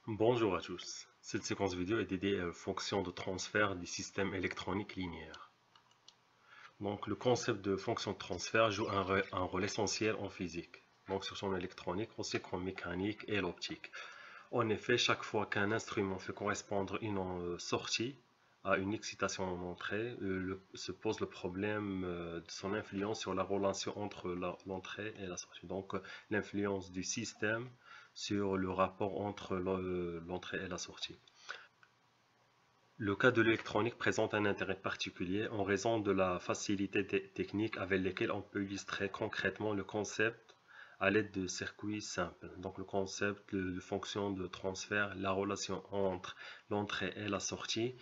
Bonjour à tous. Cette séquence vidéo est dédiée aux fonctions de transfert des systèmes électroniques linéaires. Donc, le concept de fonction de transfert joue un rôle essentiel en physique, donc surtout en électronique, aussi qu'en mécanique et l'optique. En effet, chaque fois qu'un instrument fait correspondre une sortie à une excitation en entrée, se pose le problème de son influence sur la relation entre l'entrée et la sortie. Donc, l'influence du système sur le rapport entre l'entrée et la sortie. Le cas de l'électronique présente un intérêt particulier en raison de la facilité technique avec laquelle on peut illustrer concrètement le concept à l'aide de circuits simples. Donc le concept de fonction de transfert, la relation entre l'entrée et la sortie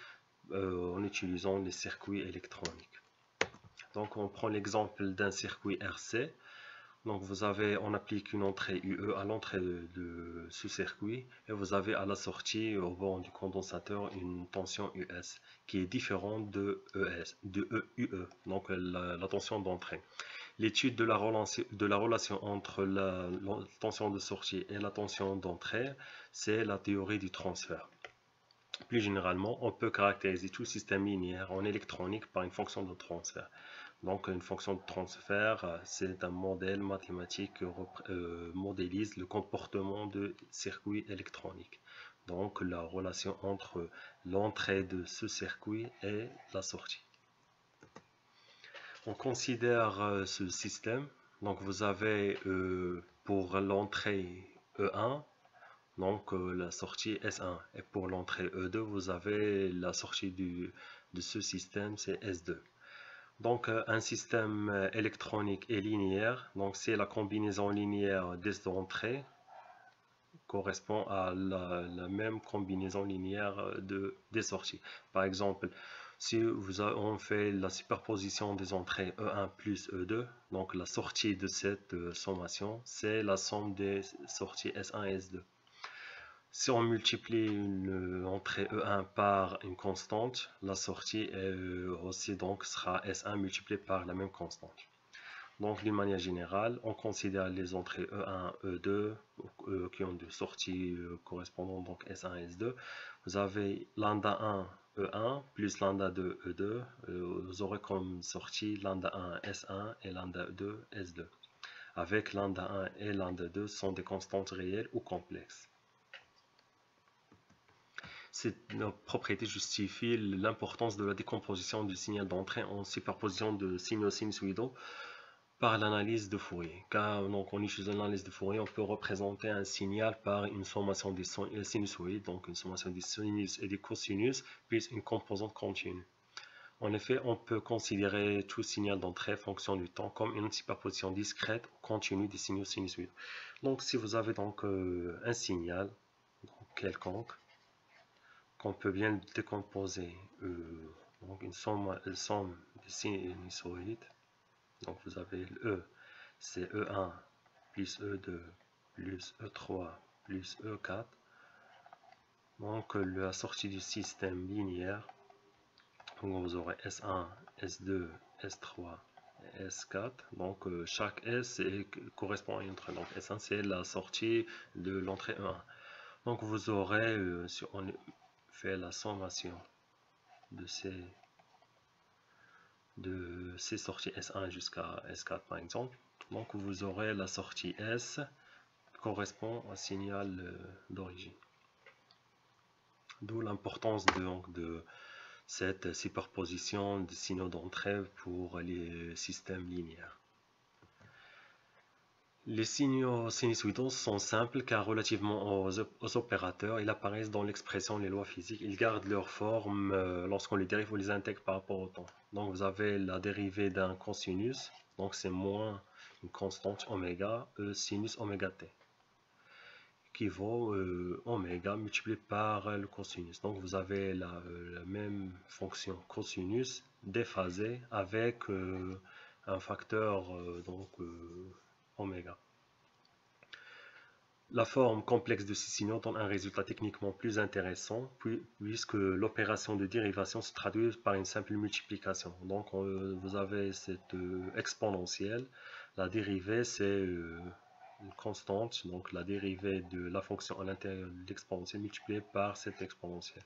en utilisant les circuits électroniques. Donc on prend l'exemple d'un circuit RC. Donc on applique une entrée UE à l'entrée de ce circuit et vous avez à la sortie au bord du condensateur une tension US qui est différente de UE, donc la tension d'entrée. L'étude de la relation entre la tension de sortie et la tension d'entrée, c'est la théorie du transfert. Plus généralement, on peut caractériser tout système linéaire en électronique par une fonction de transfert. Donc, une fonction de transfert, c'est un modèle mathématique qui modélise le comportement de circuits électroniques. Donc, la relation entre l'entrée de ce circuit et la sortie. On considère ce système. Donc, vous avez pour l'entrée E1, donc la sortie S1. Et pour l'entrée E2, vous avez la sortie de ce système, c'est S2. Donc un système électronique est linéaire, donc c'est la combinaison linéaire des entrées correspond à la même combinaison linéaire des sorties. Par exemple, si on fait la superposition des entrées E1 plus E2, donc la sortie de cette sommation, c'est la somme des sorties S1 et S2. Si on multiplie l'entrée E1 par une constante, la sortie aussi donc sera S1 multiplié par la même constante. Donc d'une manière générale, on considère les entrées E1, E2 qui ont des sorties correspondant donc S1 et S2. Vous avez lambda 1 E1 plus lambda 2 E2. Vous aurez comme sortie lambda 1 S1 et lambda 2 S2. Avec lambda 1 et lambda 2 sont des constantes réelles ou complexes. Cette propriété justifie l'importance de la décomposition du signal d'entrée en superposition de signaux sinusoïdaux par l'analyse de Fourier. Car donc, en utilisant l'analyse de Fourier, on peut représenter un signal par une sommation des sinusoïdes, donc une sommation des sinus et des cosinus, plus une composante continue. En effet, on peut considérer tout signal d'entrée fonction du temps comme une superposition discrète ou continue des signaux sinusoïdaux. Donc si vous avez donc un signal quelconque, qu'on peut bien décomposer donc une somme de sinusoïdes. Donc vous avez le E, c'est E1 plus E2 plus E3 plus E4. Donc la sortie du système linéaire, donc vous aurez S1, S2, S3, S4. Donc chaque S correspond à une entrée. Donc S1 c'est la sortie de l'entrée E1. Donc vous aurez, si on fait la sommation de ces sorties S1 jusqu'à S4 par exemple, donc vous aurez la sortie S qui correspond au signal d'origine. D'où l'importance de cette superposition de signaux d'entrée pour les systèmes linéaires. Les signaux sinusoïdaux sont simples car relativement aux opérateurs, ils apparaissent dans l'expression des lois physiques. Ils gardent leur forme lorsqu'on les dérive ou les intègre par rapport au temps. Donc vous avez la dérivée d'un cosinus, donc c'est moins une constante oméga, E sinus oméga t, qui vaut oméga multiplié par le cosinus. Donc vous avez la même fonction cosinus déphasée avec un facteur oméga. La forme complexe de ces signaux donne un résultat techniquement plus intéressant puisque l'opération de dérivation se traduit par une simple multiplication. Donc vous avez cette exponentielle. La dérivée c'est une constante, donc la dérivée de la fonction à l'intérieur de l'exponentielle multipliée par cette exponentielle.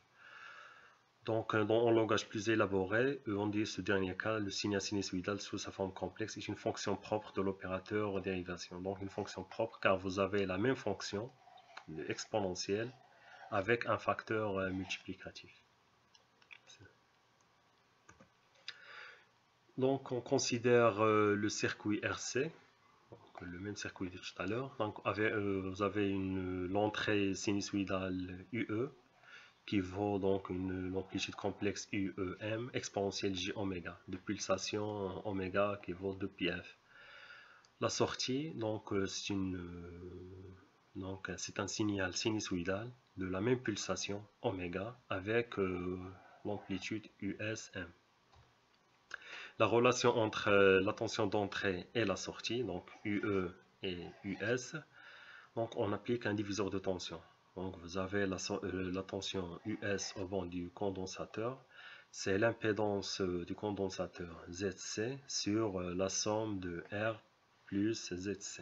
Donc, dans un langage plus élaboré, on dit ce dernier cas, le signal sinusoïdal sous sa forme complexe est une fonction propre de l'opérateur dérivation. Donc, une fonction propre car vous avez la même fonction, exponentielle, avec un facteur multiplicatif. Donc, on considère le circuit RC, donc le même circuit de tout à l'heure. Donc, vous avez l'entrée sinusoïdale UE qui vaut donc une amplitude complexe UEM exponentielle J oméga, de pulsation oméga qui vaut 2πf. La sortie, donc c'est un signal sinusoïdal de la même pulsation oméga avec l'amplitude USM. La relation entre la tension d'entrée et la sortie, donc UE et US, donc on applique un diviseur de tension. Donc vous avez la tension US au banc du condensateur, c'est l'impédance du condensateur ZC sur la somme de R plus ZC.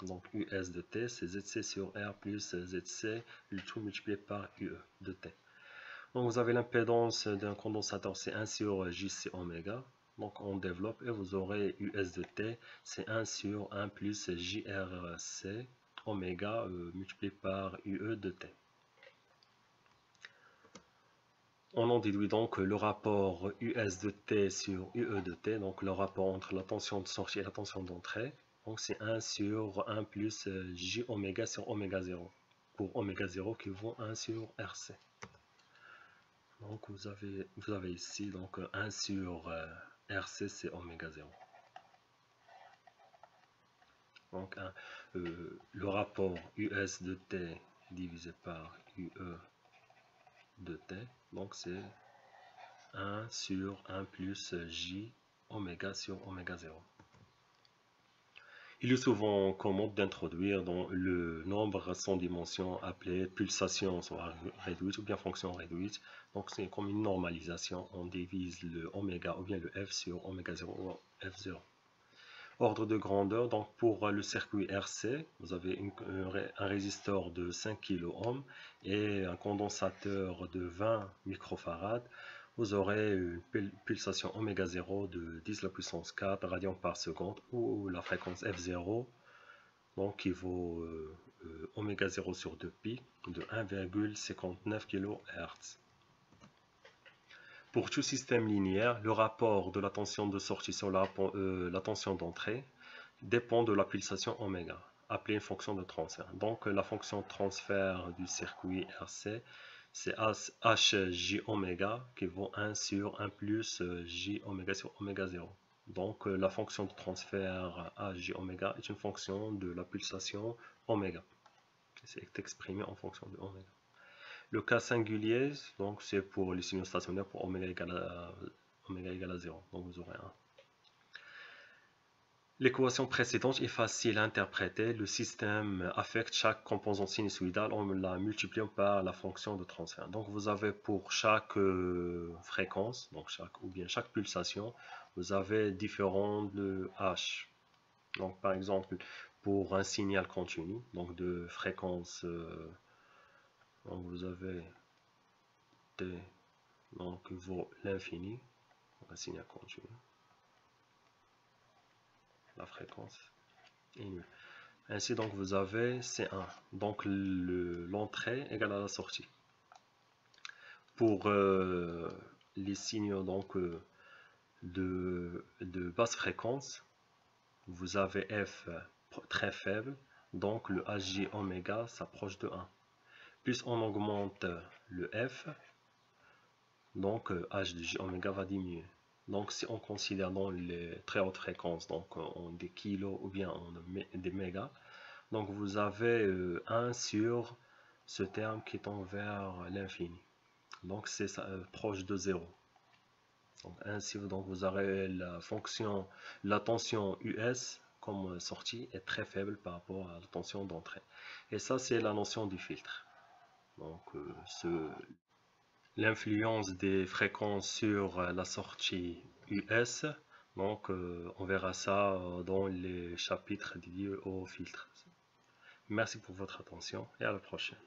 Donc US de T, c'est ZC sur R plus ZC, le tout multiplié par UE de T. Donc vous avez l'impédance d'un condensateur, c'est 1 sur JC oméga. Donc on développe et vous aurez US de T, c'est 1 sur 1 plus JRC oméga multiplié par UE de T. On en déduit donc le rapport US de T sur UE de T, donc le rapport entre la tension de sortie et la tension d'entrée. Donc c'est 1 sur 1 plus J oméga sur oméga 0, pour oméga 0 qui vaut 1 sur RC. Donc vous avez ici donc 1 sur RC, c'est oméga 0. Donc le rapport US de T divisé par UE de T, donc c'est 1 sur 1 plus J oméga sur oméga 0. Il est souvent commode d'introduire dans le nombre sans dimension appelé pulsation soit réduite ou bien fonction réduite. Donc c'est comme une normalisation, on divise le oméga ou bien le F sur oméga 0 ou F0. Ordre de grandeur, donc pour le circuit RC, vous avez un résisteur de 5 kΩ et un condensateur de 20 microfarad. Vous aurez une pulsation oméga 0 de 10 à la puissance 4 radians par seconde ou la fréquence F0 donc qui vaut oméga 0 sur 2π de 1,59 kHz. Pour tout système linéaire, le rapport de la tension de sortie sur la tension d'entrée dépend de la pulsation oméga, appelée une fonction de transfert. Donc la fonction de transfert du circuit RC, c'est HJ oméga qui vaut 1 sur 1 plus J oméga sur oméga 0. Donc la fonction de transfert HJ oméga est une fonction de la pulsation oméga. C'est exprimé en fonction de oméga. Le cas singulier, donc c'est pour les signaux stationnaires pour oméga égale à 0. Donc vous aurez 1. L'équation précédente est facile à interpréter. Le système affecte chaque composante sinusoïdale en la multipliant par la fonction de transfert. Donc vous avez pour chaque fréquence, donc chaque pulsation, vous avez différents H. Donc par exemple, pour un signal continu, donc de fréquence, donc vous avez T, donc vaut l'infini, un signal continu. La fréquence est nulle. Ainsi donc vous avez C1, donc l'entrée égale à la sortie. Pour les signaux donc de basse fréquence, vous avez F très faible, donc le HJ oméga s'approche de 1. Plus on augmente le F, donc H de J oméga va diminuer. Donc si on considère dans les très hautes fréquences, donc en des kilos ou bien en des mégas, donc vous avez 1 sur ce terme qui tend vers l'infini. Donc c'est proche de 0. Donc ainsi donc vous aurez la fonction, la tension US comme sortie est très faible par rapport à la tension d'entrée. Et ça c'est la notion du filtre. Donc l'influence des fréquences sur la sortie US, donc on verra ça dans les chapitres dédiés au filtre. Merci pour votre attention et à la prochaine.